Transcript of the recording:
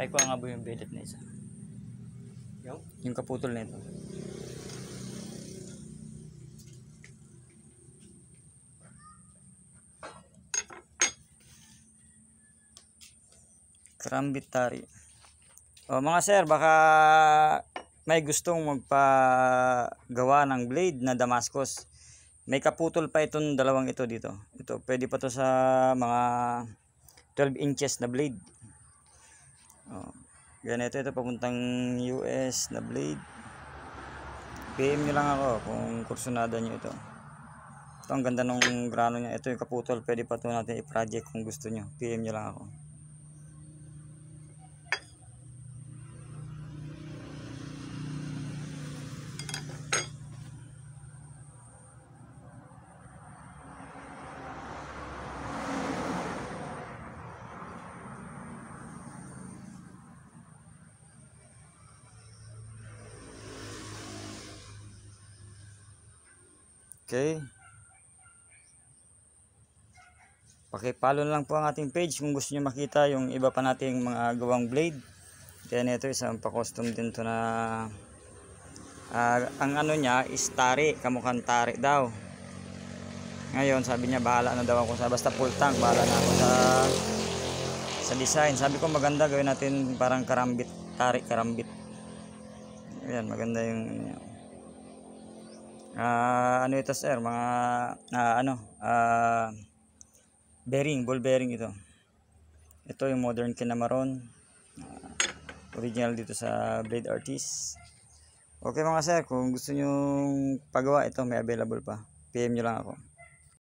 Try ko nga yung billet na isa. Yung kaputol na ito. Karambit tari. O mga sir, baka may gustong magpagawa ng blade na Damascus. May kaputol pa itong dalawang ito dito. Ito, pwede pa to sa mga 12 inches na blade. O, ganito ito papuntang US na blade. PM nyo lang ako kung kursunada nyo ito. Ito ang ganda ng grano niya. Ito yung kaputol, pwede pa to natin i-project kung gusto nyo. PM nyo lang ako. Okay. Pakipollow lang po ang ating page kung gusto niyo makita yung iba pa nating mga gawang blade. Kaya ito isang pa-custom din to na ang ano niya is tari, kamukhang tari daw. Ngayon sabi niya bahala na daw ako sa basta full tank, bahala na ako sa design. Sabi ko maganda gawin natin parang karambit, tari karambit. Ayan, maganda yung ano ito sir, mga bearing, ball bearing ito. Ito yung modern kinamaron, original dito sa Blade Artist. Okay mga sir, kung gusto nyo pagawa ito, may available pa. PM nyo lang ako.